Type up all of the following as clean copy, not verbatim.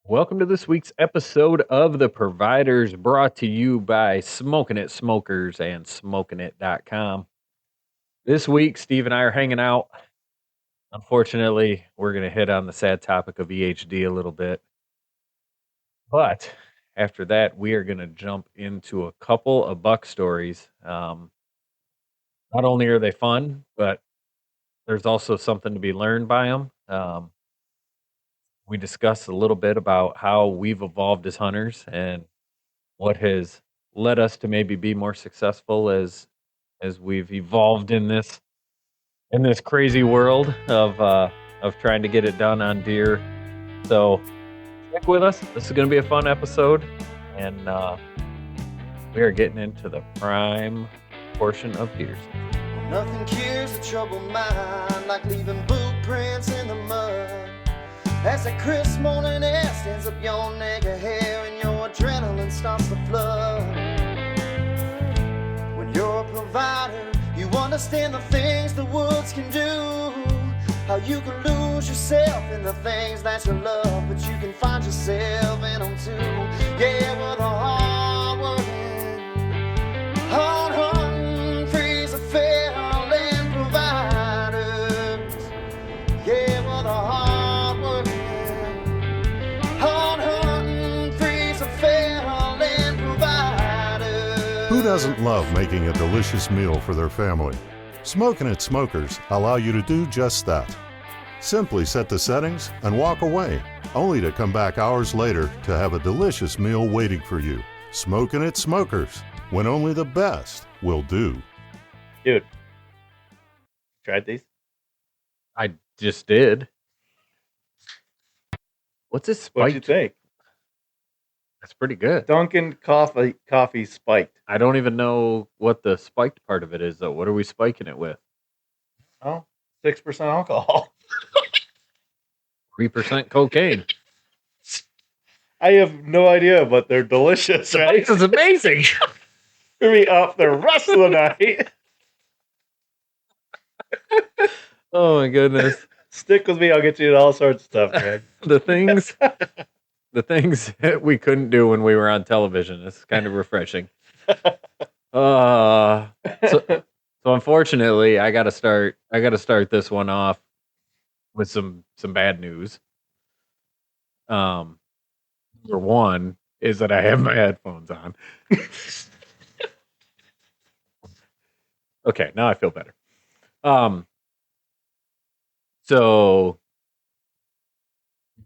Welcome to this week's episode of The Providers, brought to you by Smoking It Smokers and SmokingIt.com. This week, Steve and I are hanging out. Unfortunately, we're going to hit on the sad topic of EHD a little bit. But after that, we are going to jump into a couple of buck stories. Not only are they fun, but there's also something to be learned by them. We discussed a little bit about how we've evolved as hunters and what has led us to maybe be more successful as we've evolved in this crazy world of trying to get it done on deer. So stick with us. This is going to be a fun episode, and we are getting into the prime portion of deer season. Nothing cures a troubled mind like leaving boot prints in the mud. As that crisp morning air stands up your neck of hair and your adrenaline starts to flood. When you're a provider, you understand the things the woods can do. How you can lose yourself in the things that you love, but you can find yourself in them too. Yeah, we're the hard-working, hard-hunting, freeze-a-fair land providers. Yeah, we're the hard-working, hard-hunting, freeze-a-fair land providers. Who doesn't love making a delicious meal for their family? Smoking It Smokers allow you to do just that. Simply set the settings and walk away, only to come back hours later to have a delicious meal waiting for you. Smoking It Smokers, when only the best will do. Dude, tried these? I just did. What's this What'd you spiked? think? That's pretty good. Dunkin' coffee spiked. I don't even know what the spiked part of it is, though. What are we spiking it with? Oh, 6% alcohol. 3% cocaine. I have no idea, but they're delicious, right? This is amazing. We'll be up the rest of the night. Oh my goodness. Stick with me, I'll get you all sorts of stuff, man. The things that we couldn't do when we were on television. It's kind of refreshing. So unfortunately, I gotta start this one off with some bad news. Number one is that I have my headphones on. Okay, now I feel better. So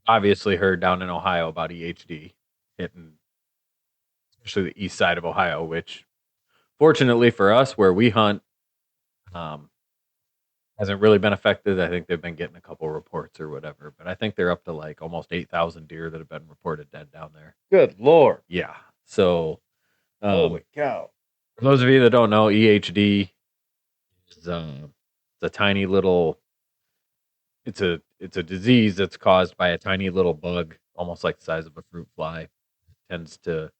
obviously heard down in Ohio about EHD hitting, especially the east side of Ohio, which fortunately for us, where we hunt, hasn't really been affected. I think they've been getting a couple reports or whatever, but I think they're up to like almost 8,000 deer that have been reported dead down there. Good Lord. Yeah. So, Holy cow. for those of you that don't know, EHD is it's a tiny little. It's a disease that's caused by a tiny little bug, almost like the size of a fruit fly. It tends to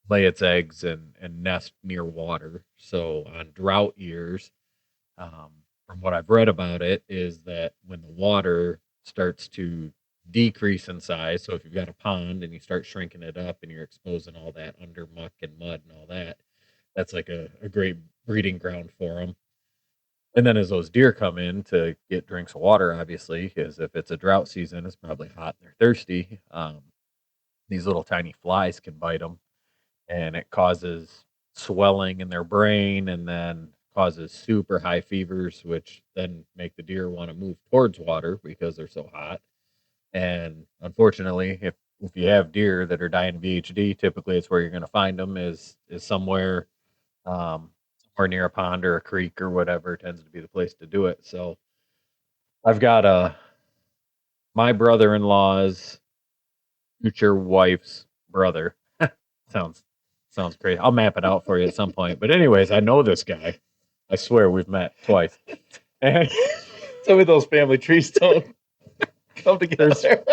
lay its eggs and nest near water. So on drought years, from what I've read about it, is that when the water starts to decrease in size, so if you've got a pond and you start shrinking it up and you're exposing all that under muck and mud and all that, that's like a great breeding ground for them. And then as those deer come in to get drinks of water, obviously, because if it's a drought season, it's probably hot and they're thirsty. These little tiny flies can bite them, and it causes swelling in their brain and then causes super high fevers, which then make the deer want to move towards water because they're so hot. And unfortunately, if you have deer that are dying of VHD, typically it's where you're going to find them is somewhere or near a pond or a creek or whatever tends to be the place to do it. So I've got my brother-in-law's future wife's brother. Sounds crazy. I'll map it out for you at some point. But anyways, I know this guy. I swear we've met twice. And Some of those family trees don't come together.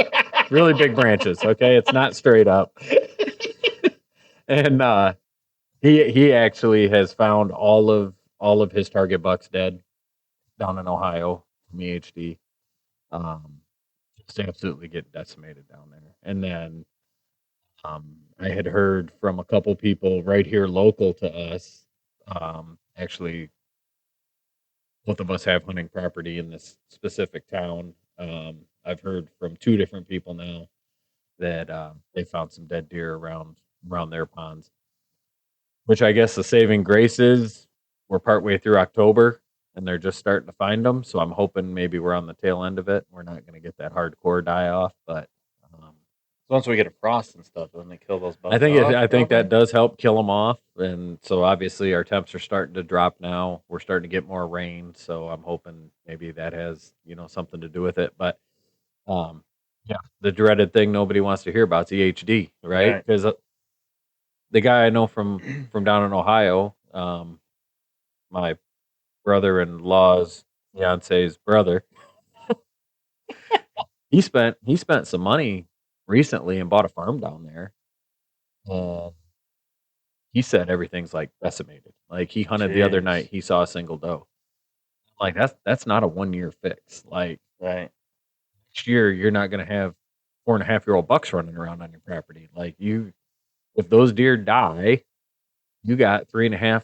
really big branches, okay? It's not straight up. And he actually has found all of his target bucks dead down in Ohio from EHD. just absolutely get decimated down there. And then I had heard from a couple people right here local to us. Actually, both of us have hunting property in this specific town. I've heard from 2 different people now that they found some dead deer around their ponds. Which I guess the saving grace is we're partway through October and they're just starting to find them. So I'm hoping maybe we're on the tail end of it. We're not going to get that hardcore die off, but Once we get a frost and stuff, doesn't it kill those bugs? I think off, I think probably? that does help kill them off. And so obviously our temps are starting to drop now. We're starting to get more rain, so I'm hoping maybe that has something to do with it. But yeah, the dreaded thing nobody wants to hear about is EHD, right? Right. Because the guy I know from down in Ohio, my brother-in-law's fiance's brother, he spent some money recently and bought a farm down there. He said everything's like decimated. Like he hunted the other Jeez. night, he saw a single doe. Like that's not a 1-year fix. Like Right. next year you're not going to have 4.5-year-old bucks running around on your property. Like if those deer die, you got 3.5,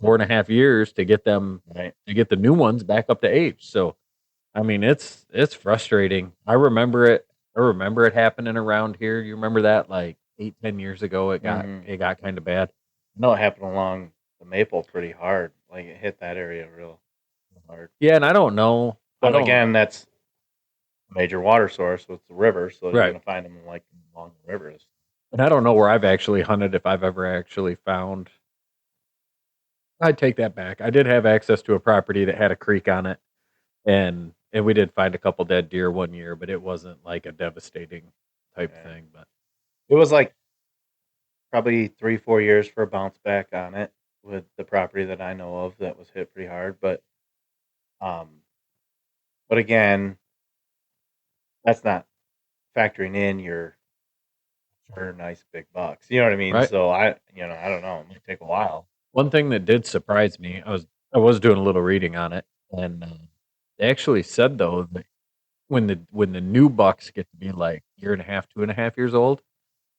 4.5 years to get them Right. to get the new ones back up to age. So, I mean, it's frustrating. I remember it happening around here. You remember that like 8-10 years ago? It got kind of bad. I know it happened along the Maple pretty hard. Like it hit that area real hard. Yeah, and I don't know. But again, that's a major water source with the river, so you're Right. gonna find them like along the rivers. And I don't know where I've actually hunted, if I've ever actually found. I'd take that back. I did have access to a property that had a creek on it, and we did find a couple dead deer 1 year, but it wasn't like a devastating type Yeah. thing. But It was like probably 3-4 years for a bounce back on it with the property that I know of that was hit pretty hard. But again, that's not factoring in your nice big bucks. You know what I mean? Right. So I don't know. It might take a while. one thing that did surprise me, I was doing a little reading on it, and they actually said though that when the new bucks get to be like 1.5, 2.5 years old,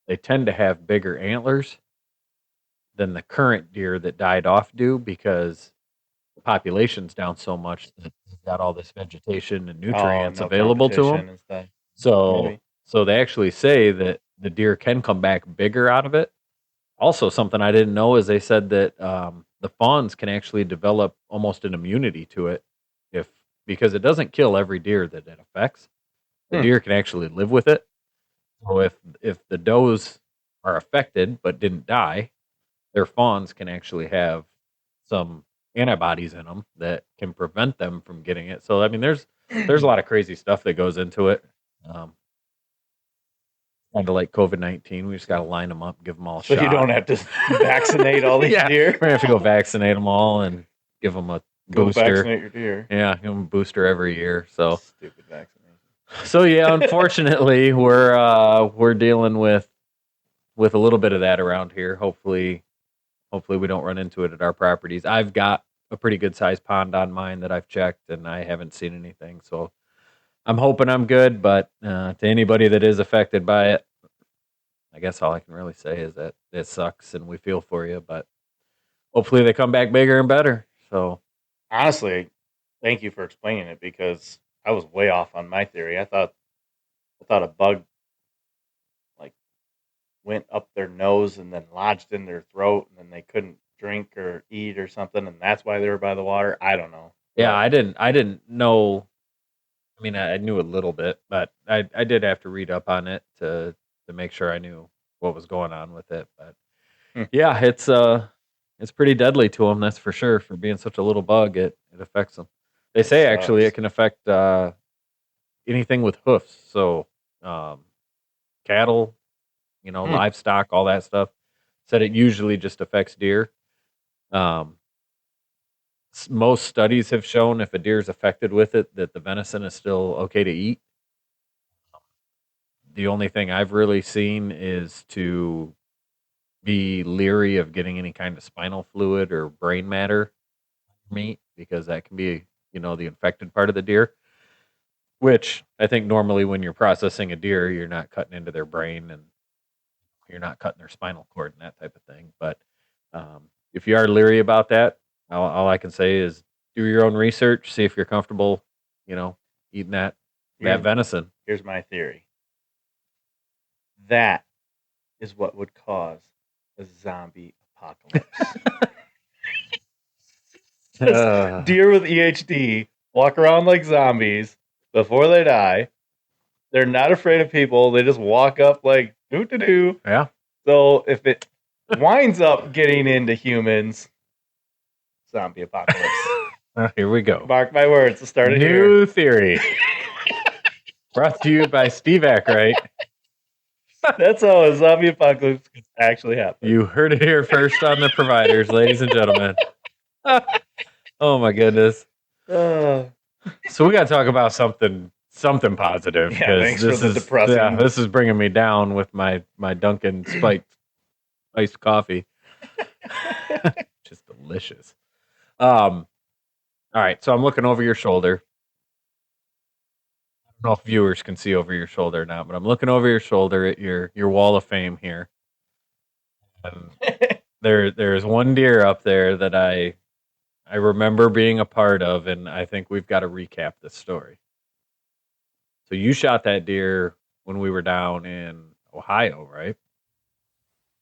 they tend to have bigger antlers than the current deer that died off do, because the population's down so much that they've got all this vegetation and nutrients no available to competition them. and stuff. So Maybe. so they actually say that the deer can come back bigger out of it. Also, something I didn't know is they said that the fawns can actually develop almost an immunity to it, because it doesn't kill every deer that it affects. The deer can actually live with it. So if the does are affected but didn't die, their fawns can actually have some antibodies in them that can prevent them from getting it. So I mean, there's a lot of crazy stuff that goes into it. Kind of like COVID-19, we just got to line them up, give them all a So shot. you don't have to vaccinate all these Yeah, deer. we're gonna have to go vaccinate them all and give them a Go booster. vaccinate your deer. Yeah, give them a booster every year. So Stupid vaccination. so yeah, unfortunately, we're dealing with a little bit of that around here. Hopefully we don't run into it at our properties. I've got a pretty good sized pond on mine that I've checked, and I haven't seen anything. So I'm hoping I'm good. But to anybody that is affected by it, I guess all I can really say is that it sucks and we feel for you. But hopefully they come back bigger and better. So Honestly, thank you for explaining it, because I was way off on my theory. I thought a bug like went up their nose and then lodged in their throat, and then they couldn't drink or eat or something, and that's why they were by the water. I don't know. yeah, I didn't know. I mean, I knew a little bit, but I did have to read up on it to make sure I knew what was going on with it. But yeah, it's pretty deadly to them, that's for sure. For being such a little bug, it affects them. They say actually it can affect anything with hoofs. So cattle, livestock, all that stuff. Said it usually just affects deer. Most studies have shown if a deer is affected with it, that the venison is still okay to eat. The only thing I've really seen is to be leery of getting any kind of spinal fluid or brain matter meat, because that can be, the infected part of the deer. Which I think normally when you're processing a deer, you're not cutting into their brain and you're not cutting their spinal cord and that type of thing. But if you are leery about that, all I can say is do your own research, see if you're comfortable, eating that venison. Here's my theory. That is what would cause a zombie apocalypse. Deer with EHD walk around like zombies before they die. They're not afraid of people. They just walk up like doo-doo-doo. Yeah. So if it winds up getting into humans, zombie apocalypse. Here we go. Mark my words. Let's start it here. New theory. Brought to you by Steve Ackright. That's how a zombie apocalypse could actually happen. You heard it here first on the providers, ladies and gentlemen. Oh my goodness. So we got to talk about something positive. Yeah, thanks for the depressing. Yeah, this is bringing me down with my Dunkin' spiked iced coffee. Just delicious. All right, so I'm looking over your shoulder. I don't know if viewers can see over your shoulder or not, but I'm looking over your shoulder at your wall of fame here. And there's one deer up there that I remember being a part of, and I think we've got to recap this story. So you shot that deer when we were down in Ohio, right?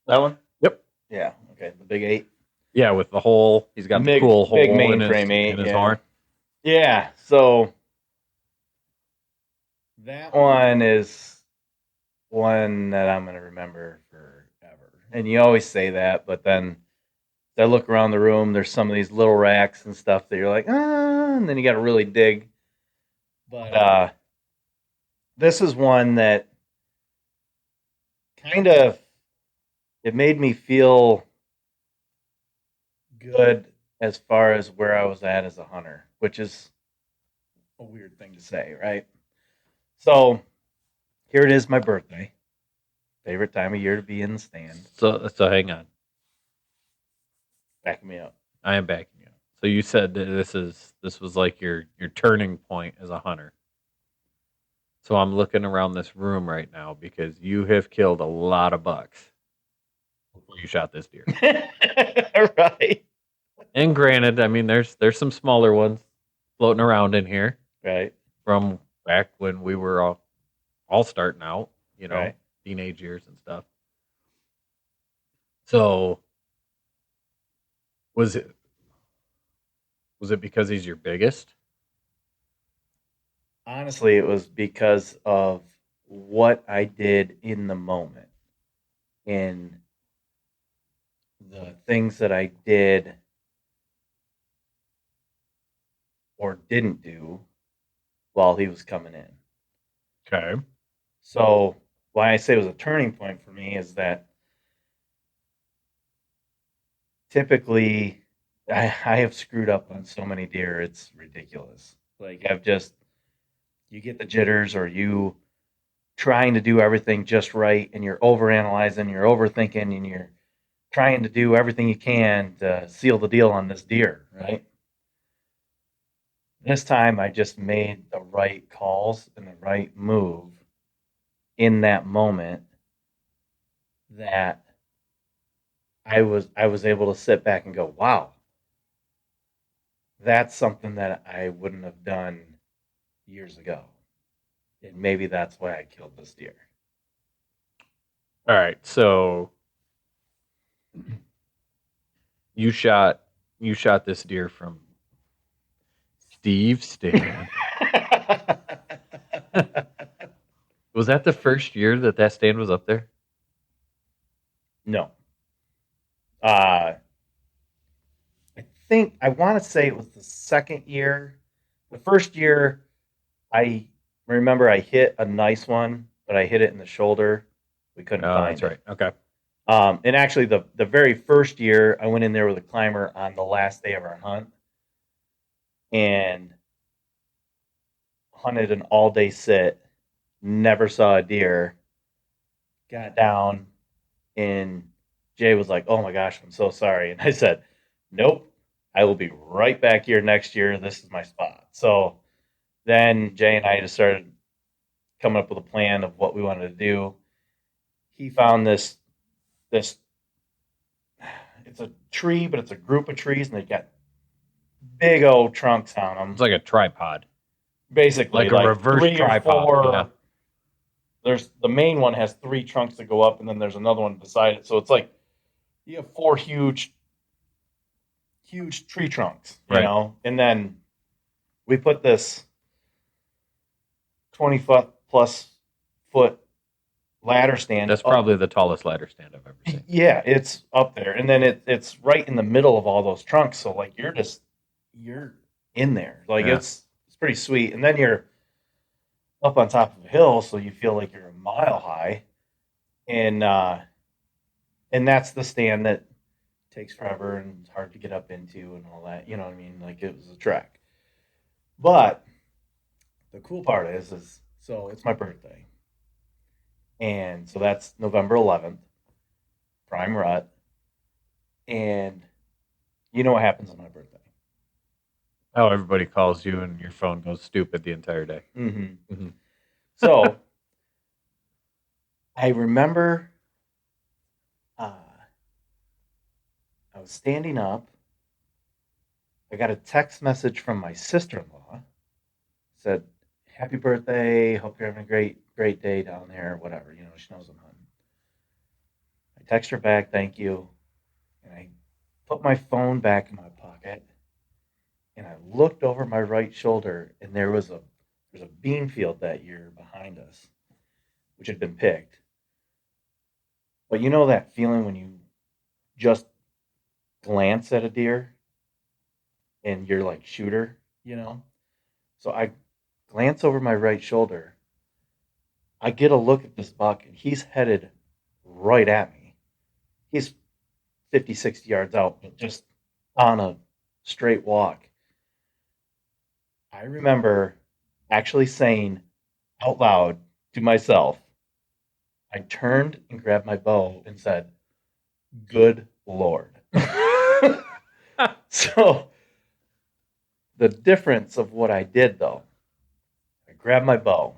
That one? Yep. Yeah. Okay. The big 8. Yeah, with the hole. He's got the Big- cool hole big in mainframe his 8, yeah. horn. Yeah. So that one is one that I'm going to remember forever. And you always say that, but then I look around the room, there's some of these little racks and stuff that you're like, and then you got to really dig. But this is one that kind of, it made me feel good as far as where I was at as a hunter, which is a weird thing to say, right? So here it is, my birthday. Favorite time of year to be in the stand. So hang on. Back me up. I am backing you. So you said that this was like your turning point as a hunter. So I'm looking around this room right now because you have killed a lot of bucks before you shot this deer. Right. And granted, I mean there's some smaller ones floating around in here Right. from back when we were all starting out, Right. teenage years and stuff. So was it because he's your biggest? Honestly, it was because of what I did in the moment and the things that I did or didn't do while he was coming in. Okay. So why I say it was a turning point for me is that typically I have screwed up on so many deer, it's ridiculous. Like you get the jitters or you trying to do everything just right and you're overanalyzing, you're overthinking, and you're trying to do everything you can to seal the deal on this deer, right? This time I just made the right calls and the right move in that moment that I was able to sit back and go, wow, that's something that I wouldn't have done years ago. And maybe that's why I killed this deer. All right. So you shot this deer from Steve Stand. Was that the first year that stand was up there? No. I want to say it was the second year. The first year, I remember I hit a nice one, but I hit it in the shoulder. We couldn't Oh, find that's it. right. Okay. And actually, the very first year, I went in there with a climber on the last day of our hunt and hunted an all-day sit. Never saw a deer. Got down, and Jay was like, "Oh my gosh, I'm so sorry." And I said, "Nope, I will be right back here next year. This is my spot." So then Jay and I just started coming up with a plan of what we wanted to do. He found this it's a tree, but it's a group of trees, and they got big old trunks on them. It's like a tripod. Basically, like a reverse 3 or tripod, 4. yeah. There's the main one has 3 trunks that go up, and then there's another one beside it. So it's like you have 4 huge tree trunks, you Right. know. And then we put this 20-plus-foot ladder stand. That's up. probably the tallest ladder stand I've ever seen. Yeah, it's up there, and then it's right in the middle of all those trunks. So like you're in there, like Yeah. it's pretty sweet. And then you're up on top of a hill, so you feel like you're a mile high, and that's the stand that takes forever and it's hard to get up into and all that. You know what I mean? Like it was a trek. But the cool part is so it's my birthday. And so that's November 11th, prime rut. And you know what happens on my birthday? Oh, everybody calls you and your phone goes stupid the entire day. Mm-hmm. Mhm. So I remember I was standing up. I got a text message from my sister-in-law. Said, "Happy birthday. Hope you're having a great day down there." Whatever, you know, she knows I'm hunting. I text her back, "Thank you," and I put my phone back in my pocket, and I looked over my right shoulder, and there's a bean field that year behind us, which had been picked. But you know that feeling when you just glance at a deer and you're like shooter, you know? So I glance over my right shoulder. I get a look at this buck, and he's headed right at me. He's 50, 60 yards out, but just on a straight walk. I remember actually saying out loud to myself, I turned and grabbed my bow and said, "Good Lord." So the difference of what I did, though, I grabbed my bow,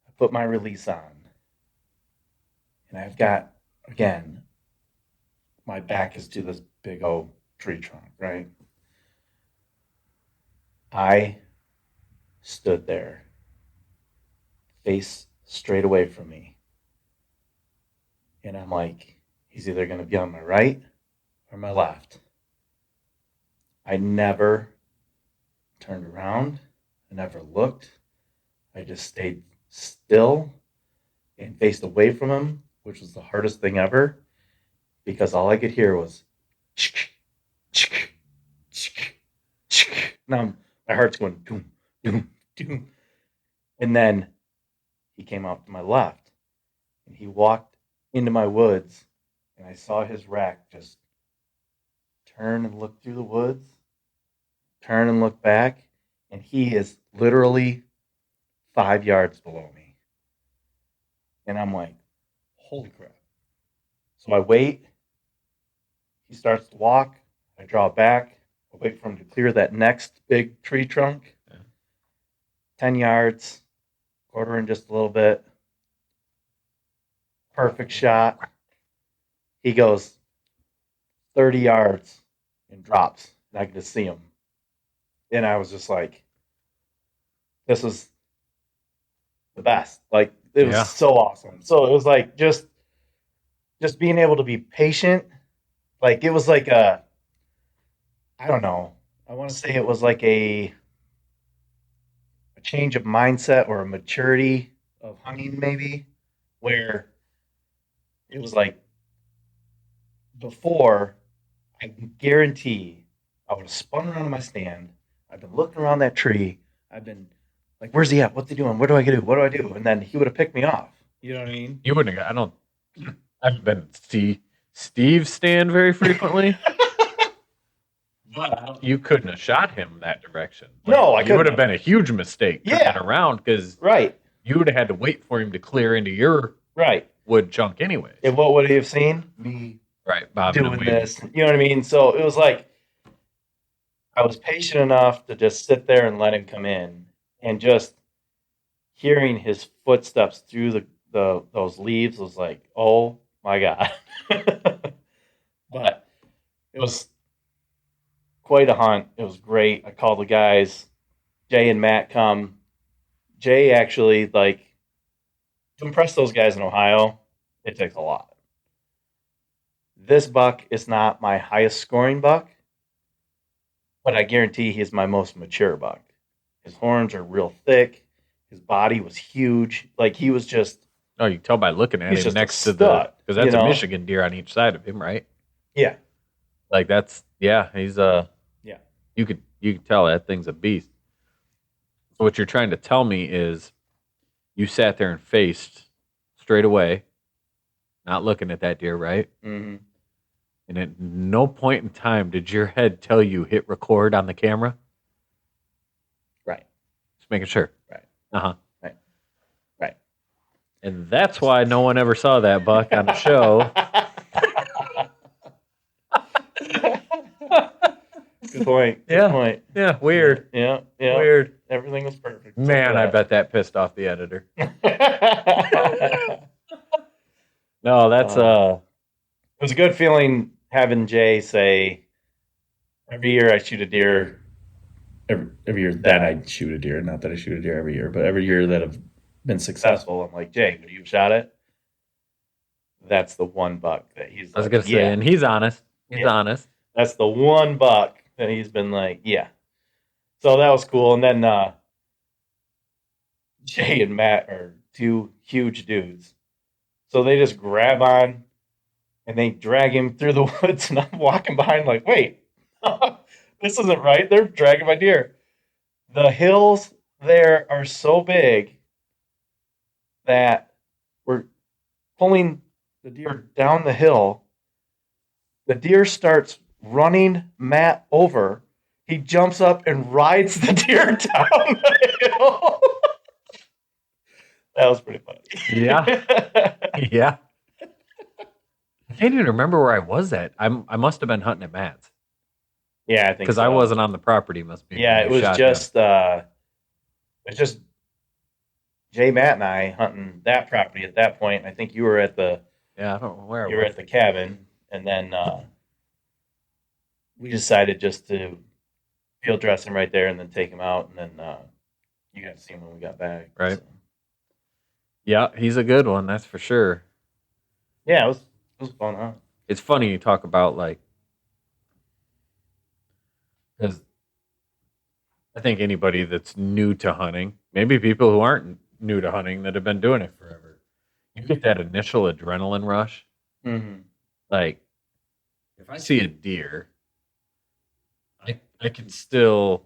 I put my release on, and I've got, again, my back is to this big old tree trunk, right? I stood there, face straight away from me, and I'm like, he's either going to be on my right or my left. I never turned around. I never looked. I just stayed still and faced away from him, which was the hardest thing ever, because all I could hear was now my heart's going doom, doom, doom. And then he came off to my left, and he walked into my woods, and I saw his rack just turn and look through the woods, turn and look back, and he is literally 5 yards below me. And I'm like, holy crap. So I wait. He starts to walk. I draw back. I wait for him to clear that next big tree trunk. Yeah. 10 yards, quartering just a little bit. Perfect shot. He goes 30 yards and drops. And I can just see him. And I was just like, this is the best. Like, it was Yeah. so awesome. So it was like just being able to be patient. Like, it was like I don't know. I want to say it was like a change of mindset or a maturity of hunting, maybe, where it was like before, I can guarantee I would have spun around in my stand. I've been looking around that tree. I've been like, where's he at? What's he doing? What do I do? What do I do? And then he would have picked me off. You know what I mean? You wouldn't have, I haven't been to see Steve stand very frequently. But You couldn't have shot him that direction. No, I You would couldn't have been a huge mistake Yeah. turning around because right, you would have had to wait for him to clear into your right. wood chunk anyway. And what would he have seen? Me Right, bobbing and doing weaving. this. You know what I mean? So it was like I was patient enough to just sit there and let him come in. and just hearing his footsteps through those leaves was like, oh my God. But it was quite a hunt. It was great. I called the guys. Jay and Matt come. Jay actually, like, to impress those guys in Ohio, it takes a lot. This buck is not my highest scoring buck, but I guarantee he's my most mature buck. His horns are real thick. His body was huge. Like, he was just... Oh, you can tell by looking at He's him just a next to stud, because that's you a know? Michigan deer on each side of him, right? Yeah. Like he's Yeah. you could tell that thing's a beast. So what you're trying to tell me is you sat there and faced straight away, not looking at that deer, right? Mm-hmm. And at no point in time did your head tell you hit record on the camera. Right. Just making sure. Right. Uh-huh. Right. Right. And that's why no one ever saw that buck on the show. Good point. Yeah. Good point. Yeah, weird. Yeah. Yeah. Weird. Everything was perfect. Man, I bet that pissed off the editor. No, that's It was a good feeling having Jay say, every year I shoot a deer. Every year that I shoot a deer, not that I shoot a deer every year, but every year that I've been successful, I'm like, Jay, would you have shot it? That's the one buck that he's I was like, gonna say, yeah. and he's honest. He's Yeah. honest. That's the one buck that he's been like, yeah. So that was cool. And then Jay and Matt are two huge dudes. So they just grab on and they drag him through the woods. And I'm walking behind like, wait, this isn't right. They're dragging my deer. The hills there are so big that we're pulling the deer down the hill. The deer starts running Matt over. He jumps up and rides the deer down the hill. That was pretty funny. Yeah. Yeah. I can't even remember where I was at. I must have been hunting at Matt's Yeah, I think because so. I wasn't on the property. Must be. Yeah, when it you was shot just Jay, Matt, and I hunting that property at that point. I think you were at the him. Yeah, I don't know where. you were at the cabin, and then we decided just to field dress him right there, and then take him out, and then you got to see him when we got back. Right. So, Yeah, he's a good one. That's for sure. yeah, it was fun, huh? It's funny you talk about like because I think anybody that's new to hunting, maybe people who aren't new to hunting that have been doing it forever, you get that initial adrenaline rush. Mm-hmm. Like if I see a deer, I can still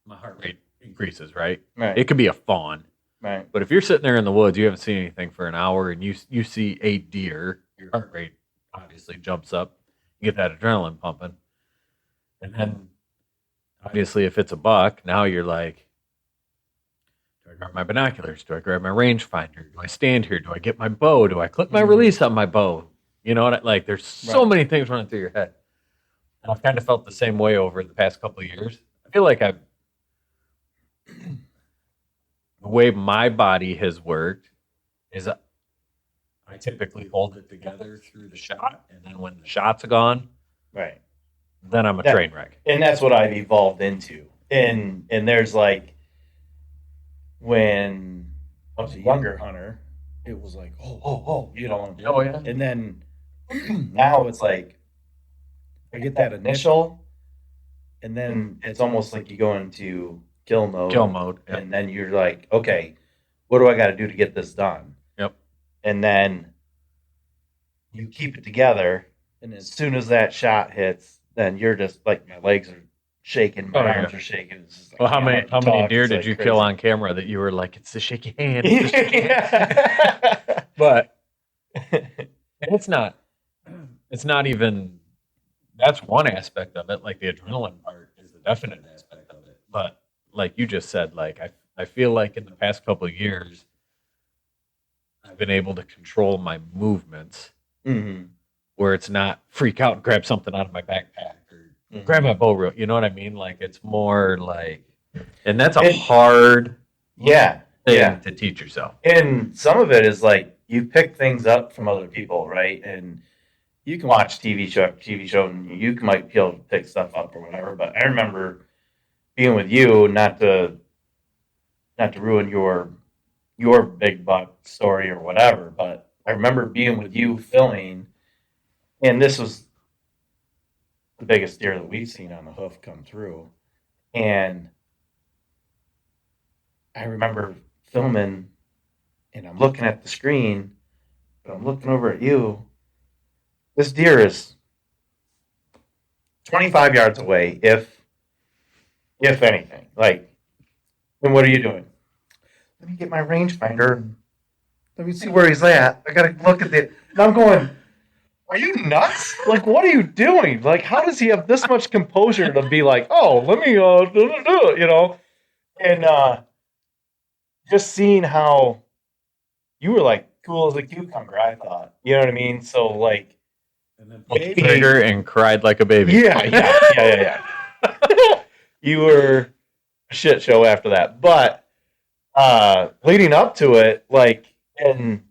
my heart rate increases, right? Right. It could be a fawn. Right. But if you're sitting there in the woods, you haven't seen anything for an hour, and you see a deer, your heart rate obviously jumps up. You get that adrenaline pumping, and then obviously if it's a buck, now you're like, do I grab my binoculars? Do I grab my rangefinder? Do I stand here? Do I get my bow? Do I clip my release on my bow? You know what? Like there's so Right. many things running through your head. And I've kind of felt the same way over the past couple of years. I feel like the way my body has worked is I typically hold it together through the shot, and then when the shot's gone, Right. then I'm a Yeah. train wreck. And that's what I've evolved into. And there's like when I was a younger hunter, it was like, oh, you know. Oh, yeah. And then now it's like I get that initial, and then it's almost like you go into kill mode. Kill mode. Yep. And then you're like, okay, what do I got to do to get this done? Yep. And then you keep it together, and as soon as that shot hits, then you're just like, my legs are shaking, my Oh, yeah. arms are shaking. It's just like, Well, how I many can't talk. deer It's did like you crazy. kill on camera that you were like, it's the shaky hand? It's the shaky hand. Yeah. But it's not even, that's one aspect of it. Like the adrenaline part is the definite aspect of it. But like you just said, like I feel like in the past couple of years, I've been able to control my movements Mhm. where it's not freak out and grab something out of my backpack or Mhm. grab my bow reel. You know what I mean? Like it's more like And that's a And- hard Yeah. thing Yeah. to teach yourself. And some of it is like you pick things up from other people, right? And you can watch TV show, and you might be able to pick stuff up or whatever. But I remember being with you, not to ruin your big buck story or whatever, but I remember being with you filming, and this was the biggest deer that we've seen on the hoof come through, and I remember filming, and I'm looking at the screen, but I'm looking over at you. This deer is 25 yards away, if anything. Like, and what are you doing? Let me get my rangefinder and let me see where he's at. I gotta look at it. And I'm going, are you nuts? Like, what are you doing? Like, how does he have this much composure to be like, oh, let me do, you know? And just seeing how you were like cool as a cucumber, I thought. You know what I mean? So like, And then Looked baby, bigger and cried like a baby. yeah. You were a shit show after that, but leading up to it, like, and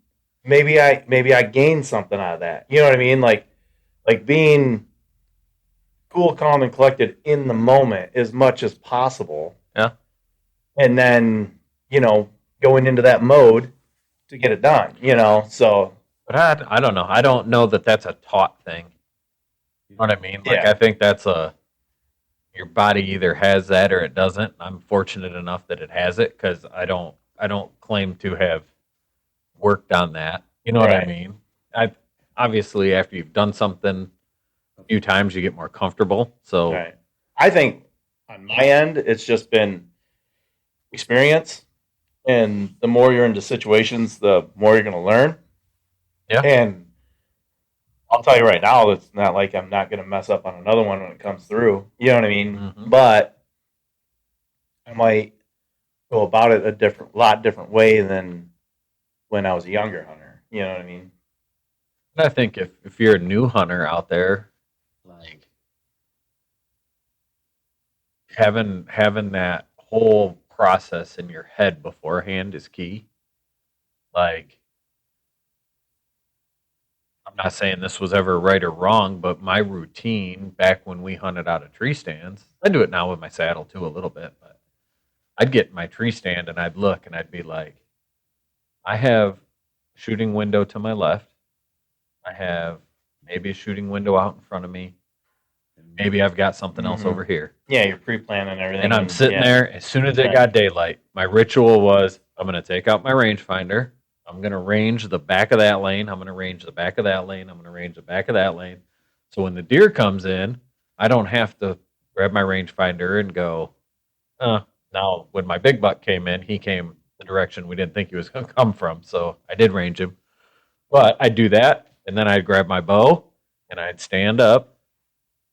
maybe I gained something out of that. You know what I mean? Like being cool, calm, and collected in the moment as much as possible. Yeah. And then, you know, going into that mode to get it done. You know, so But I don't know. I don't know that that's a taught thing. You know what I mean? Like, Yeah. I think that's your body either has that or it doesn't. I'm fortunate enough that it has it because I don't claim to have worked on that. You know what I Right. mean? I obviously after you've done something a few times, you get more comfortable. So right. I think on my end, it's just been experience, and the more you're into situations, the more you're going to learn. Yeah. And I'll tell you right now, it's not like I'm not going to mess up on another one when it comes through. You know what I mean? Mhm. But I might go about it a lot different way than when I was a younger hunter. You know what I mean? I think if you're a new hunter out there, like having that whole process in your head beforehand is key. Like, I'm not saying this was ever right or wrong, but my routine back when we hunted out of tree stands, I do it now with my saddle too a little bit, but I'd get in my tree stand and I'd look and I'd be like, I have a shooting window to my left. I have maybe a shooting window out in front of me. Maybe I've got something else Mhm. over here. Yeah, you're pre-planning everything. And I'm sitting yeah. there. As soon as it Right. got daylight, my ritual was I'm going to take out my rangefinder. I'm going to range the back of that lane. I'm going to range the back of that lane. I'm going to range the back of that lane. So when the deer comes in, I don't have to grab my rangefinder and go, now when my big buck came in, he came the direction we didn't think he was going to come from. So I did range him. But I'd do that. And then I'd grab my bow and I'd stand up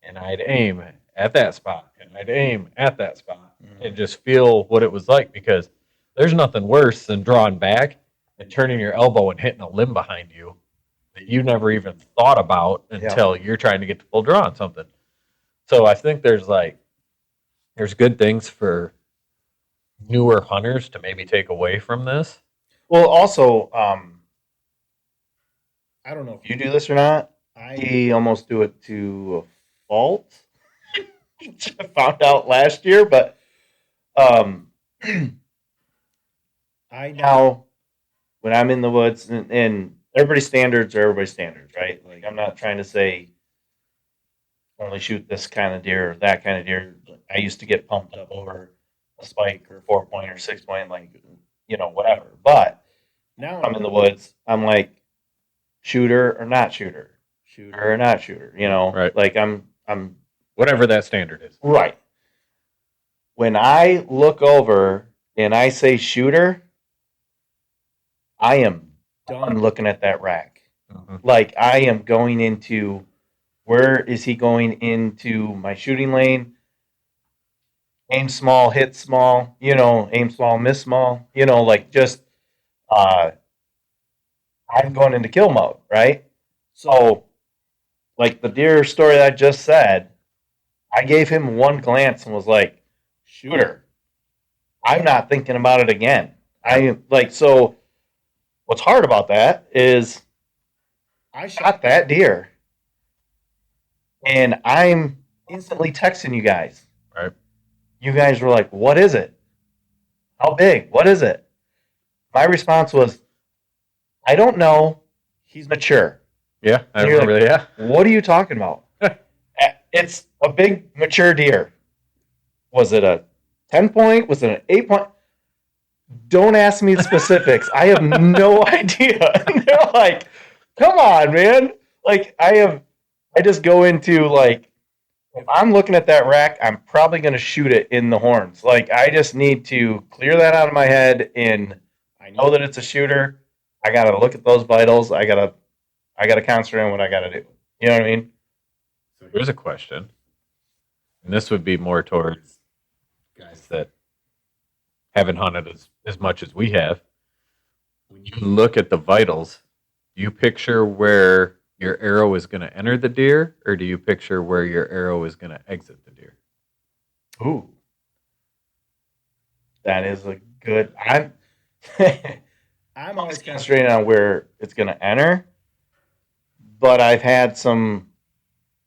and I'd aim at that spot and I'd aim at that spot and just feel what it was like, because there's nothing worse than drawing back and turning your elbow and hitting a limb behind you that you never even thought about until you're trying to get to full draw on something. So I think there's good things for newer hunters to maybe take away from this. Well, also, I don't know if you do this or not. I almost do it to a fault, which I found out last year. But I now, when I'm in the woods, and everybody's standards are everybody's standards, right? Like, I'm not trying to say only shoot this kind of deer or that kind of deer. I used to get pumped up over a spike or 4-point or 6-point, like, you know, whatever. But now I'm in the woods, I'm like, shooter or not shooter, shooter or not shooter. You know, Right. Like I'm Whatever that standard is. right. When I look over and I say shooter, I am done looking at that rack. Mhm. Like, I am going into, where is he going into my shooting lane? Aim small, hit small, you know, aim small, miss small, you know, like, just I'm going into kill mode, right? So, like the deer story that I just said, I gave him one glance and was like, shooter. I'm not thinking about it again. So what's hard about that is I shot that deer and I'm instantly texting you guys. Right. You guys were like, what is it? How big? What is it? My response was, I don't know. He's mature. Yeah, I And you're remember that. What are you talking about? It's a big mature deer. Was it a 10 point? Was it an 8 point? Don't ask me the specifics. I have no idea. And they're like, come on, man. Like I just go into like, if I'm looking at that rack, I'm probably going to shoot it in the horns. Like I just need to clear that out of my head, and I know that it's a shooter. I got to look at those vitals. I got to concentrate on what I got to do. You know what I mean? So here's a question, and this would be more towards guys that haven't hunted as much as we have. When you look at the vitals, do you picture where your arrow is going to enter the deer, or do you picture where your arrow is going to exit the deer? Ooh, that is a good. I'm always concentrating on where it's going to enter, but I've had some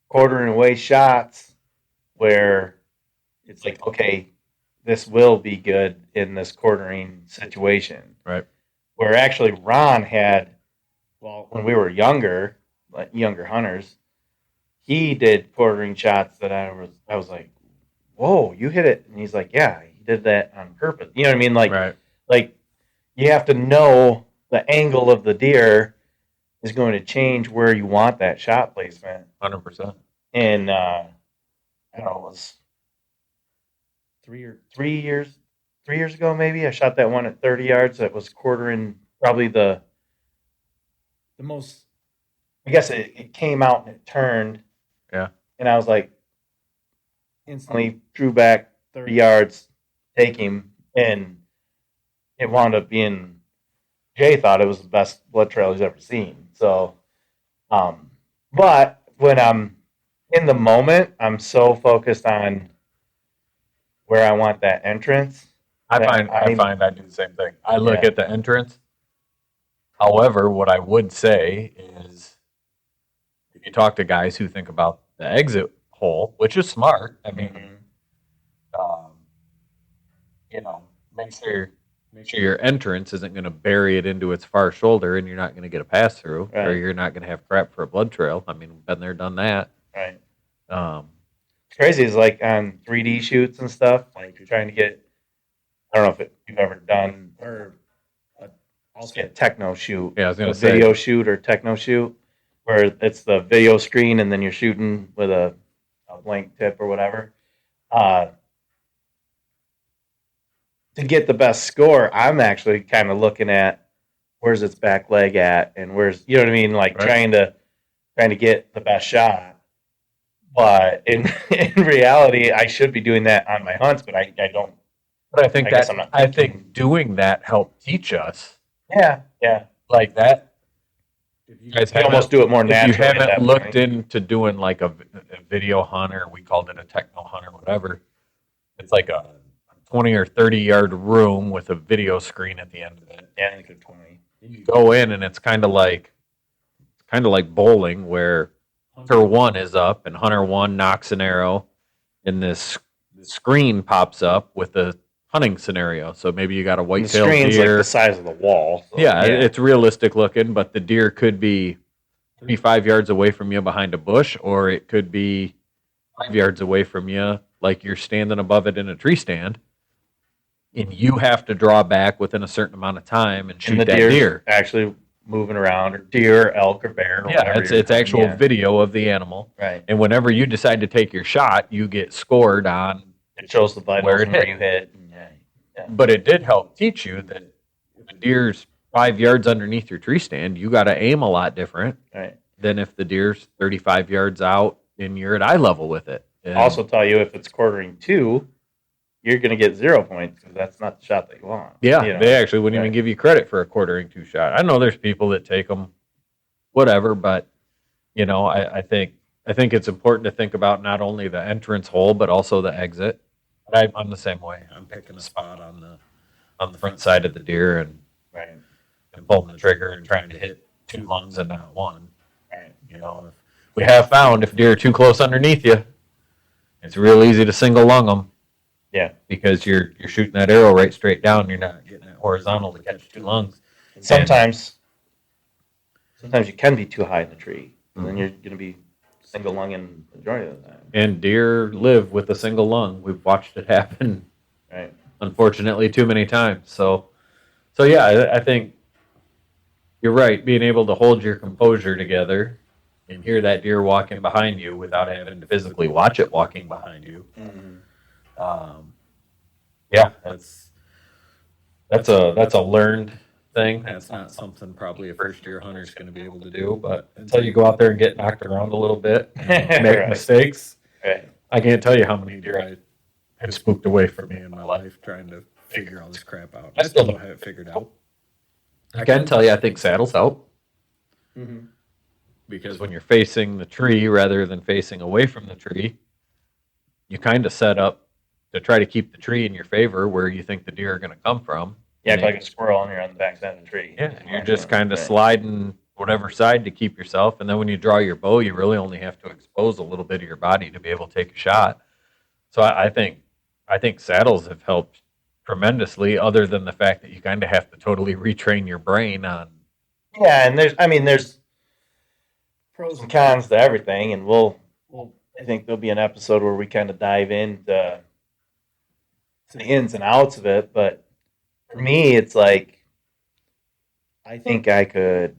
quartering away shots where it's like, okay, this will be good in this quartering situation. Right. Where actually Ron had, well, when we were younger, like younger hunters, he did quartering shots that I was like, whoa, you hit it. And he's like, yeah, he did that on purpose. You know what I mean? Like you have to know the angle of the deer is going to change where you want that shot placement. 100%. And I don't know, it was 3 years ago maybe. I shot that one at 30 yards. That was quartering probably the most. I guess it came out and it turned. Yeah. And I was like, instantly drew back 30 yards, take him, and it wound up being. Jay thought it was the best blood trail he's ever seen. So, but when I'm in the moment, I'm so focused on where I want that entrance. I find I do the same thing. I look at the entrance. However, what I would say is, if you talk to guys who think about the exit hole, which is smart, I mean, make sure your entrance isn't going to bury it into its far shoulder, and you're not going to get a pass through, Right. or you're not going to have crap for a blood trail. I mean, been there, done that. Right. It's crazy is like on 3D shoots and stuff. Like you're trying to get. I don't know if you've ever done or also a techno shoot. Yeah, I was going a to say video shoot or techno shoot where it's the video screen and then you're shooting with a blank tip or whatever. To get the best score, I'm actually kind of looking at where's its back leg at and where's, you know what I mean, like Right. trying to get the best shot. But in reality, I should be doing that on my hunts, but I don't. But I think I guess that I'm not I thinking- think doing that helped teach us Yeah. like that. If you guys You almost do it more if you naturally. at that haven't looked point. into doing like a video hunt, or we called it a techno hunt or whatever, it's like a 20 or 30 yard room with a video screen at the end of it. Yeah, I think it's 20. You go in and it's kind of like bowling, where Hunter 1 is up and Hunter 1 knocks an arrow, and this screen pops up with a hunting scenario. So maybe you got a And the white-tailed screen's deer. like the size of the wall. So, Yeah, it's realistic looking, but the deer could be 35 yards away from you behind a bush, or it could be 5 yards away from you, like you're standing above it in a tree stand, and you have to draw back within a certain amount of time and shoot and the that deer's deer. actually moving around, or deer, elk, or bear. Or Yeah, whatever it's you're- actual yeah, video of the animal, right. and whenever you decide to take your shot, you get scored on. It shows the vitals Where it and where hit. you hit. Yeah. But it did help teach you that if a deer's 5 yards underneath your tree stand, you got to aim a lot different Right. than if the deer's 35 yards out and you're at eye level with it. And Also tell you if it's quartering 2, you're going to get 0 points because that's not the shot that you want. yeah, You know? they actually wouldn't even Right. give you credit for a quartering 2 shot. I know there's people that take them, whatever, but I think it's important to think about not only the entrance hole but also the exit. I'm the same way. I'm picking a spot on the front side of the deer and Right. pulling the trigger and trying to hit 2 lungs and not one. Right. You know, we have found if deer are too close underneath you, it's real easy to single lung them. Yeah. Because you're shooting that arrow right straight down. You're not getting it horizontal to catch 2 lungs. Sometimes you can be too high in the tree, and then you're going to be single lunging the majority of the time. And deer live with a single lung. We've watched it happen, Right. unfortunately, too many times. So yeah, I think you're right. Being able to hold your composure together and hear that deer walking behind you without having to physically watch it walking behind you. Yeah, that's a learned thing. That's not something probably a first year hunter is going to be able to do. But until you go out there and get knocked around a little bit, and make Right. mistakes, Right. I can't tell you how many deer I have spooked away from me in my life trying to figure all this crap out. I still don't have it figured out. I can tell you, I think saddles help Mm-hmm. because when you're facing the tree rather than facing away from the tree, you kind of set up to try to keep the tree in your favor where you think the deer are going to come from. You act like a squirrel and you're on the back side of the tree. Yeah, and you're just kind of Right. sliding whatever side to keep yourself. And then when you draw your bow, you really only have to expose a little bit of your body to be able to take a shot. So I think saddles have helped tremendously, other than the fact that you kind of have to totally retrain your brain on. Yeah, and there's pros and cons to everything, and I think there'll be an episode where we kind of dive into to the ins and outs of it. But for me, it's like I think I could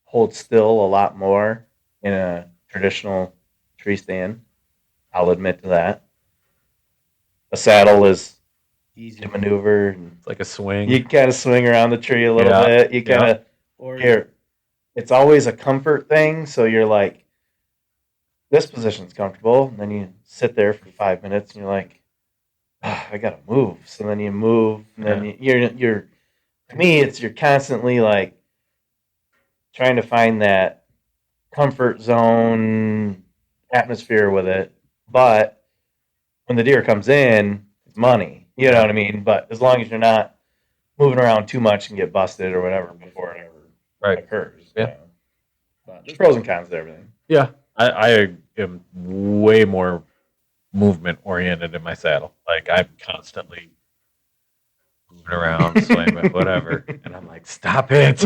hold still a lot more in a traditional tree stand. I'll admit to that. A saddle is easy to maneuver, and It's like a swing. you kind of swing around the tree a little Yeah, bit. You kind of here. It's always a comfort thing. So you're like, this position's comfortable, and then you sit there for 5 minutes, and you're like, I gotta move. So then you move, and then you're. To me, you're constantly like trying to find that comfort zone atmosphere with it. But when the deer comes in, it's money. You know what I mean? But as long as you're not moving around too much and get busted or whatever before it ever occurs. Yeah. You know? But there's pros and cons to everything. Yeah, I am way more movement oriented in my saddle. Like I'm constantly moving around, swinging, whatever, and I'm like, stop it. I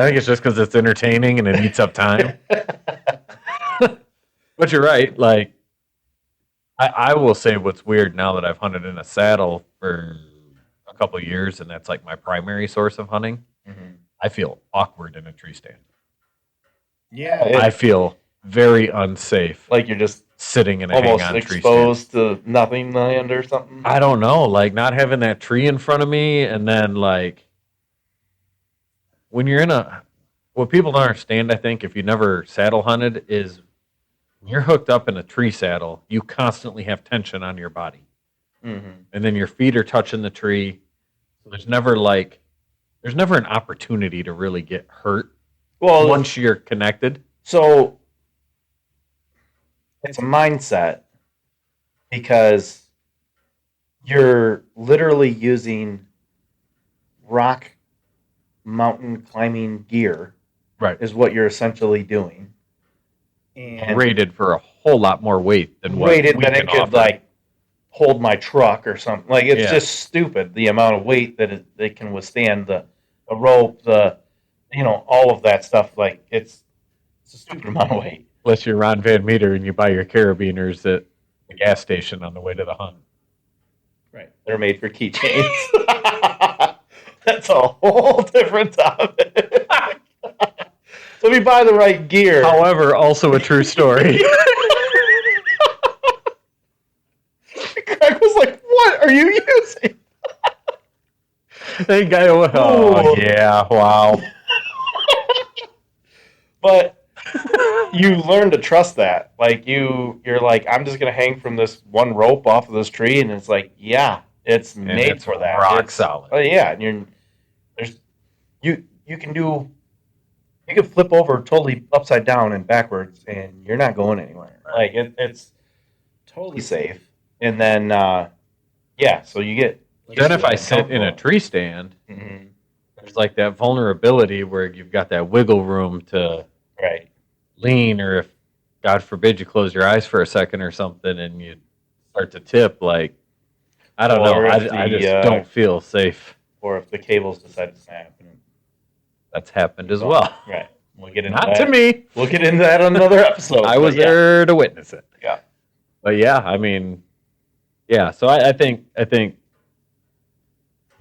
think it's just because it's entertaining and it eats up time. But you're right. Like I will say what's weird now that I've hunted in a saddle for a couple of years, and that's like my primary source of hunting. Mhm. I feel awkward in a tree stand. Yeah, I feel very unsafe like you're just sitting in a almost hang-on tree stand. exposed to nothing land or something. I don't know, like not having that tree in front of me, and then like when you're in what people don't understand, I think, if you never saddle hunted, is when you're hooked up in a tree saddle, you constantly have tension on your body, Mm-hmm. and then your feet are touching the tree. So there's never an opportunity to really get hurt Well, once you're connected. so it's a mindset because you're literally using rock mountain climbing gear, Right. is what you're essentially doing. And Rated for a whole lot more weight than what rated we that it can could offer. like hold my truck or something. Like it's Yeah. just stupid the amount of weight that it can withstand, the rope, all of that stuff. Like it's a stupid amount of weight. Unless you're Ron Van Meter and you buy your carabiners at the gas station on the way to the hunt. Right. They're made for keychains. That's a whole different topic. So if you buy the right gear. However, also a true story. Greg was like, what are you using? That guy, oh Ooh. yeah, wow. But you learn to trust that. Like you're like, I'm just gonna hang from this one rope off of this tree, and it's like, yeah, it's And made it's for that. rock It's- solid. Oh yeah, and you can flip over totally upside down and backwards, and you're not going anywhere. Like it's totally safe. And then, so you get. Then if I sit in a tree stand, Mm-hmm. there's like that vulnerability where you've got that wiggle room to Right. lean, or if, God forbid, you close your eyes for a second or something and you start to tip, like, I don't know. Or I if just the, don't feel safe. Or if the cables decide to snap. That's happened as well. Right. We'll get into Not that. to me. We'll get into that on another episode. I was there to witness it. Yeah. But yeah, I mean, yeah. So I think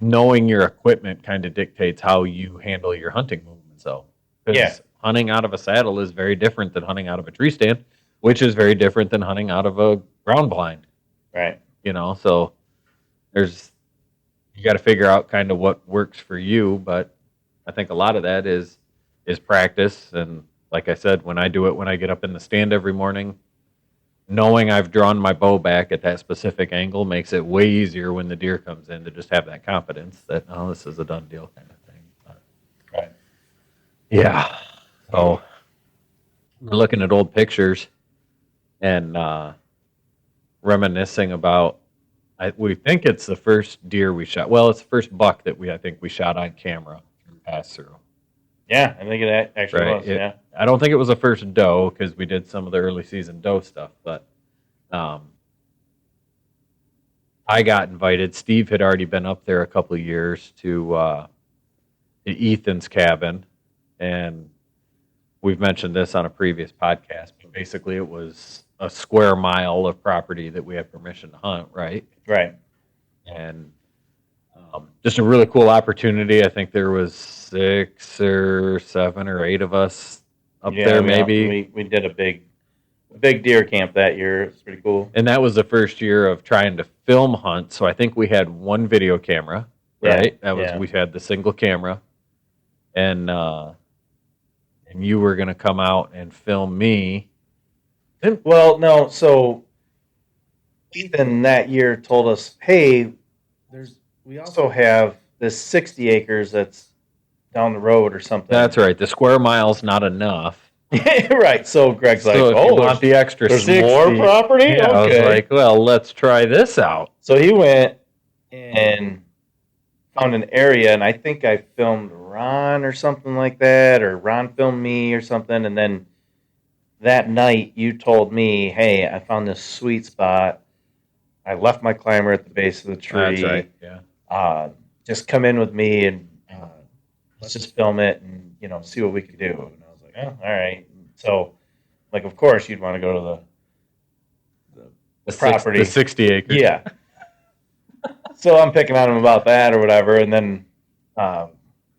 knowing your equipment kind of dictates how you handle your hunting movement. So, 'cause hunting out of a saddle is very different than hunting out of a tree stand, which is very different than hunting out of a ground blind. Right. So you got to figure out kind of what works for you. But I think a lot of that is practice. And like I said, when I do it, when I get up in the stand every morning, knowing I've drawn my bow back at that specific angle makes it way easier when the deer comes in to just have that confidence that, oh, this is a done deal kind of thing. But, Right. yeah. So we're looking at old pictures and reminiscing about, we think it's the first deer we shot. Well, it's the first buck that I think we shot on camera through pass-through. Yeah, I think it actually Right. was. Yeah. I don't think it was the first doe because we did some of the early season doe stuff, but I got invited. Steve had already been up there a couple of years to Ethan's cabin, and we've mentioned this on a previous podcast, but basically it was a square mile of property that we had permission to hunt, right? Right. And just a really cool opportunity. I think there was 6 or 7 or 8 of us up there, maybe. We did a big deer camp that year. It's pretty cool. And that was the first year of trying to film hunt. So I think we had one video camera, right? We had the single camera, and you were going to come out and film me. Well, no. So Ethan that year told us, "Hey, we also have this 60 acres that's down the road or something." That's right. The square mile's not enough. Right. So Greg's like, So if you "Oh, want the extra there's 60, more property." Yeah, okay. I was like, well, let's try this out. So he went and found an area, and I think I filmed Ron or something like that, or Ron filmed me or something. And then that night, you told me, "Hey, I found this sweet spot. I left my climber at the base of the tree. That's right. Yeah. Just come in with me and let's just film it and see what we could do." And I was like, "Oh, all right." So, like, of course, you'd want to go to the property, the 60 acres. yeah. So I'm picking on him about that or whatever, and then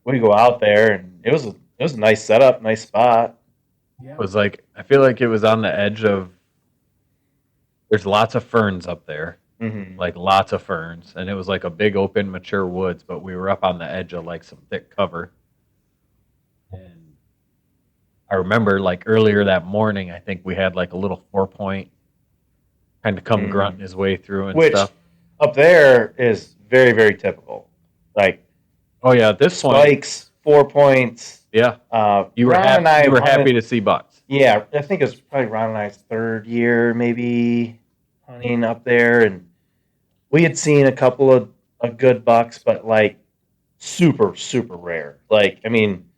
we go out there, and it was a nice setup, nice spot. It was like, I feel like it was on the edge of. There's lots of ferns up there. Mm-hmm. Like lots of ferns, and it was like a big open mature woods, but we were up on the edge of like some thick cover. And I remember like earlier that morning, I think we had like a little 4-point kind of come grunting his way through and Which stuff. Up there is very, very typical. Like, Oh yeah, at this point, spikes, 4 points. yeah, you were Ron happy. and I You were hunted- happy to see bucks. Yeah, I think it was probably Ron and I's 3rd year, maybe hunting up there, and we had seen a couple of good bucks, but like super, super rare. Like, I mean,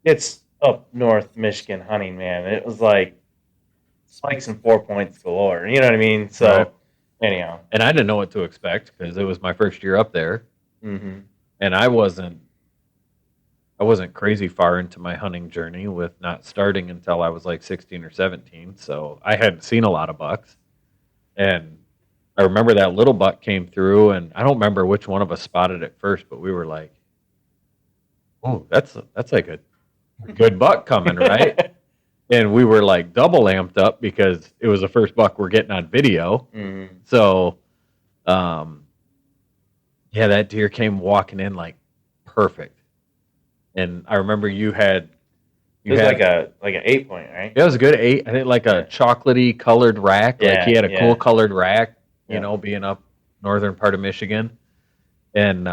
it's up north Michigan hunting, man. It was like spikes and 4 points galore. You know what I mean? So, Right. anyhow. And I didn't know what to expect because it was my first year up there, Mm-hmm. and I wasn't crazy far into my hunting journey with not starting until I was like 16 or 17. So I hadn't seen a lot of bucks. And I remember that little buck came through, and I don't remember which one of us spotted it first, but we were like, "Oh, that's like a good buck coming, right?" And we were like double amped up because it was the first buck we're getting on video. Mm-hmm. So, yeah, that deer came walking in like perfect. And I remember you had It was like an 8 point, right? it was a good 8. I think like a chocolatey colored rack. Like Yeah, he had a yeah. cool colored rack, you Yeah. know, being up northern part of Michigan. And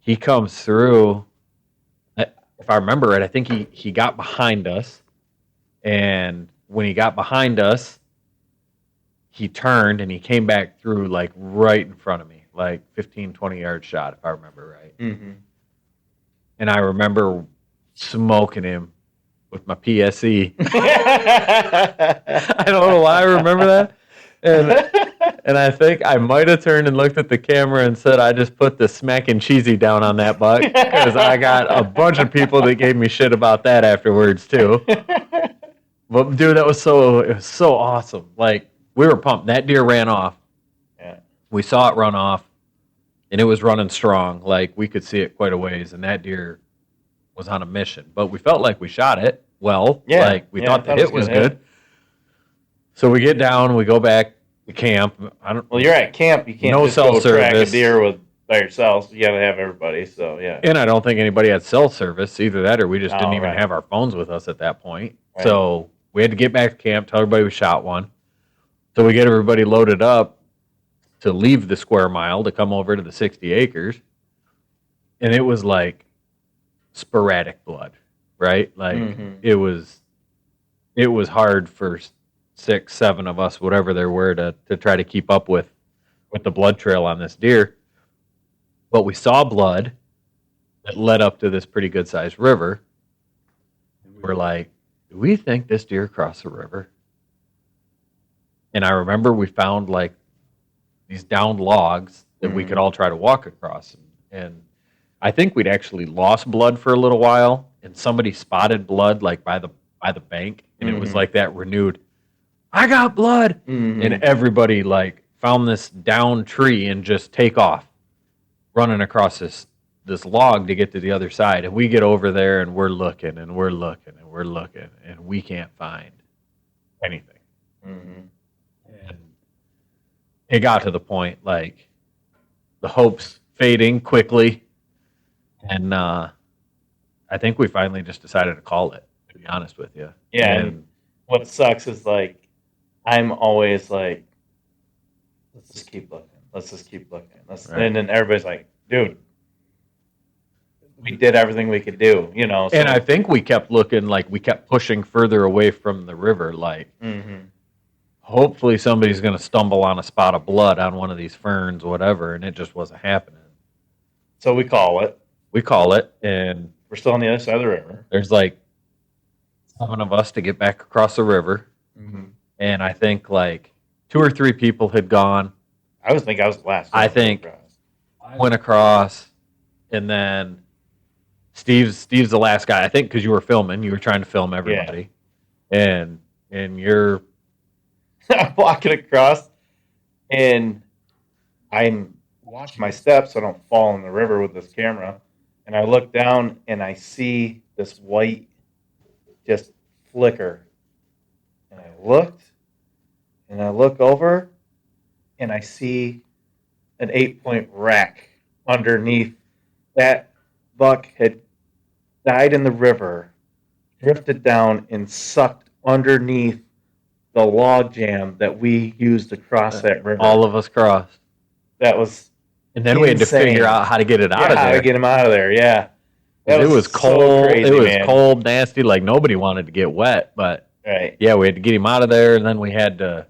he comes through. If I remember right, I think he got behind us. And when he got behind us, he turned and he came back through like right in front of me, like 15, 20-yard shot, if I remember right. Mm-hmm. And I remember smoking him with my PSE. I don't know why I remember that. And I think I might have turned and looked at the camera and said, I just put the smack and cheesy down on that buck, because I got a bunch of people that gave me shit about that afterwards too. But dude, it was so awesome. Like, we were pumped. That deer ran off. Yeah. We saw it run off, and it was running strong. Like, we could see it quite a ways, and that deer was on a mission. But we felt like we shot it well. Yeah. Like, we thought the hit was gonna hit. good. So we get down, we go back to camp. Well, you're at camp. You can't No just go cell track a service. deer by yourself. You got to have everybody. So, yeah. And I don't think anybody had cell service, either that or we just didn't Oh, even right. have our phones with us at that point. Right. So we had to get back to camp, tell everybody we shot one. So we get everybody loaded up to leave the square mile to come over to the 60 acres. And it was like sporadic blood, right? Like, Mhm. it was hard for 6, 7 of us, whatever there were, to try to keep up with the blood trail on this deer. But we saw blood that led up to this pretty good sized river. And we're like, do we think this deer crossed the river? And I remember we found like these downed logs that we could all try to walk across. And I think we'd actually lost blood for a little while, and somebody spotted blood like by the bank, and it was Mhm. like that renewed, I got blood. Mhm. And everybody like found this down tree and just take off running across this log to get to the other side. And we get over there and we're looking and we're looking and we're looking, and we can't find anything. Mhm. And it got to the point like the hope's fading quickly, and I think we finally just decided to call it, to be honest with you. Yeah, and what sucks is like I'm always like, let's just keep looking. Let's just keep looking. Right. And then everybody's like, dude, we did everything we could do, you know. So, and I think we kept looking, like we kept pushing further away from the river, like Mhm. hopefully somebody's going to stumble on a spot of blood on one of these ferns, whatever, and it just wasn't happening. So we call it. We call it, and We're still on the other side of the river. there's like 7 of us to get back across the river, Mhm. and I think like 2 or 3 people had gone. I was the last. I think I went across, and then Steve's the last guy, I think, because you were filming. You were trying to film everybody, and you're I'm walking across, and I'm watching my steps so I don't fall in the river with this camera. And I look down, and I see this white just flicker. And I looked, and I look over, and I see an 8-point rack underneath. That buck had died in the river, drifted down, and sucked underneath the log jam that we used to cross that river. all of us crossed, That was and then we had to insane. figure out how to get it out of how there. to get him out of there. Yeah, That It was so cold. crazy, It was man. cold, nasty. Like nobody wanted to get wet, but Right. yeah, we had to get him out of there, and then we had to.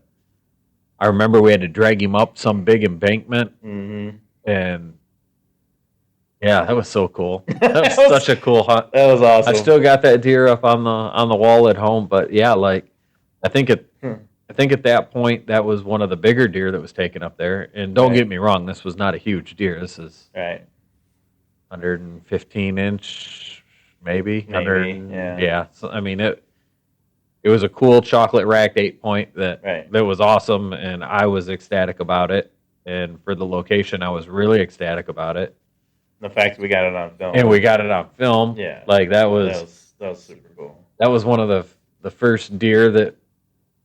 I remember we had to drag him up some big embankment, Mm-hmm. and yeah, that was so cool. That was That was- such a cool hunt. That was awesome. I still got that deer up on the wall at home, but yeah, like I think at that point that was one of the bigger deer that was taken up there. And don't Right. get me wrong, this was not a huge deer. This is right. 115 inch, maybe. Maybe, yeah. So, I mean it was a cool chocolate racked 8-point that Right. was awesome, and I was ecstatic about it. And for the location, I was really ecstatic about it. The fact that we got it on film. And we got it on film. Yeah. Like that was super cool. that was one of the first deer that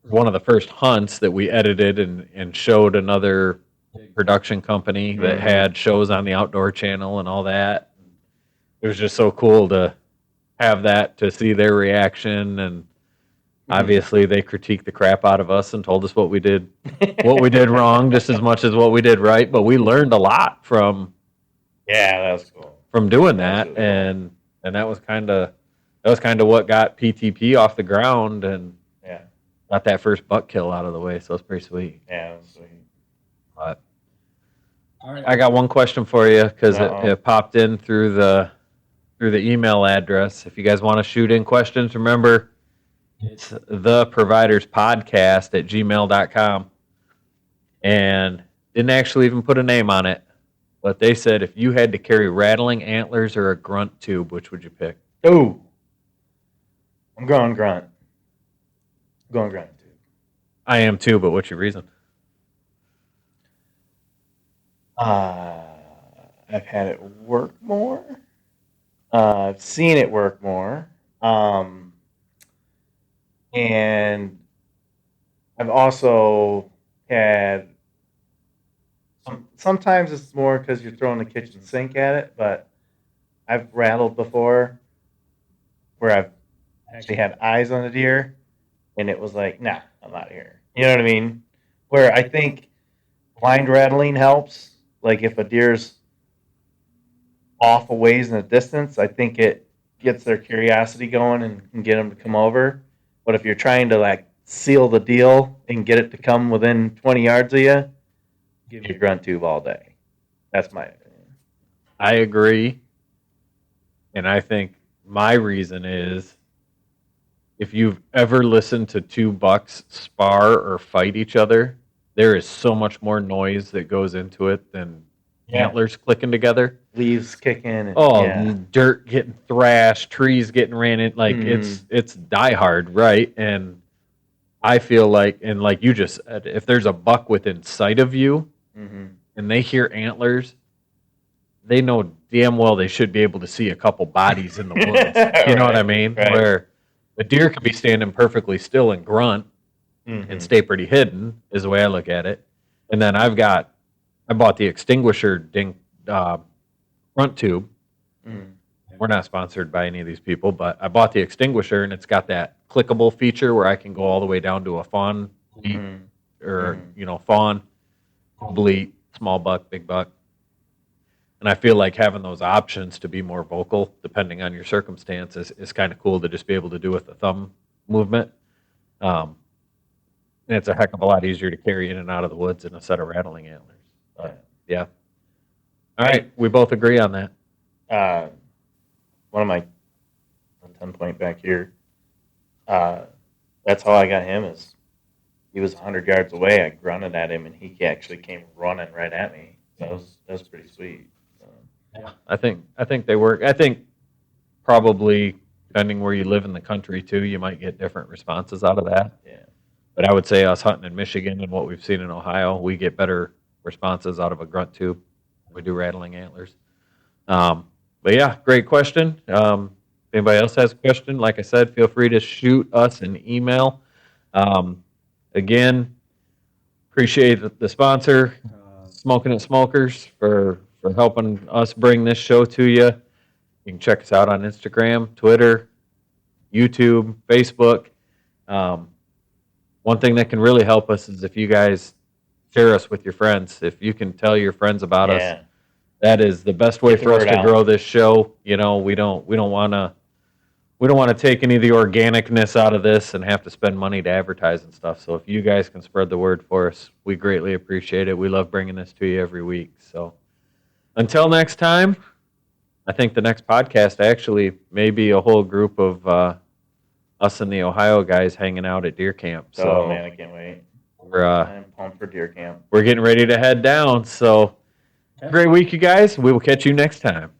one of the first hunts that we edited and showed another production company that Mhm. had shows on the Outdoor Channel and all that. It was just so cool to have that, to see their reaction, and obviously they critiqued the crap out of us and told us what we did wrong just as much as what we did right, but we learned a lot from Yeah, that was cool. doing that, Absolutely. and that was kind of what got PTP off the ground. And Yeah. got that first buck kill out of the way, so it's pretty sweet. Yeah, it was sweet. But All right. I got one question for you because Uh-oh. it popped in through the email address. If you guys want to shoot in questions, remember it's theproviderspodcast@gmail.com. And didn't actually even put a name on it, but they said if you had to carry rattling antlers or a grunt tube, which would you pick? Ooh. I'm going grunt. I'm going grunt too. I am too, but what's your reason? I've had it work more. I've seen it work more. And I've also had sometimes it's more because you're throwing the kitchen sink at it, but I've rattled before where I've actually had eyes on the deer and it was like, nah, I'm out of here. You know what I mean? Where I think blind rattling helps. Like if a deer's off a ways in the distance, I think it gets their curiosity going and can get them to come over. But if you're trying to like seal the deal and get it to come within 20 yards of you, give your grunt tube all day. That's my opinion. I agree. And I think my reason is if you've ever listened to two bucks spar or fight each other, there is so much more noise that goes into it than antlers clicking together. Leaves kicking. And, Oh, yeah. dirt getting thrashed, trees getting ran in. Like it's die hard, right? And I feel like, and like you just said, if there's a buck within sight of you and they hear antlers, they know damn well they should be able to see a couple bodies in the woods. You know what I mean? Right. Where the deer could be standing perfectly still and grunt and stay pretty hidden is the way I look at it. And then I bought the extinguisher front tube. We're not sponsored by any of these people, but I bought the extinguisher and it's got that clickable feature where I can go all the way down to a fawn or fawn, bleat, small buck, big buck. And I feel like having those options to be more vocal, depending on your circumstances, is kind of cool to just be able to do with the thumb movement. And it's a heck of a lot easier to carry in and out of the woods than a set of rattling antlers. But, yeah. All right, we both agree on that. One of my 10 point back here, that's how I got him is he was 100 yards away. I grunted at him and he actually came running right at me. So that was pretty sweet. I think they work. I think probably depending where you live in the country too, you might get different responses out of that. Yeah. But I would say us hunting in Michigan and what we've seen in Ohio, we get better responses out of a grunt tube than we do rattling antlers. But yeah, great question. If anybody else has a question, like I said, feel free to shoot us an email. Again, appreciate the sponsor, Smoking at Smokers, for helping us bring this show to you. You can check us out on Instagram, Twitter, YouTube, Facebook. One thing that can really help us is if you guys share us with your friends. If you can tell your friends about us, that is the best way Get the for us word to out. grow this show. You know, we don't want to take any of the organicness out of this and have to spend money to advertise and stuff. So if you guys can spread the word for us, we greatly appreciate it. We love bringing this to you every week. So until next time, I think the next podcast actually may be a whole group of us and the Ohio guys hanging out at deer camp. So Oh man, I can't wait. I'm pumped for deer camp. we're getting ready to head down. So great week, you guys. We will catch you next time.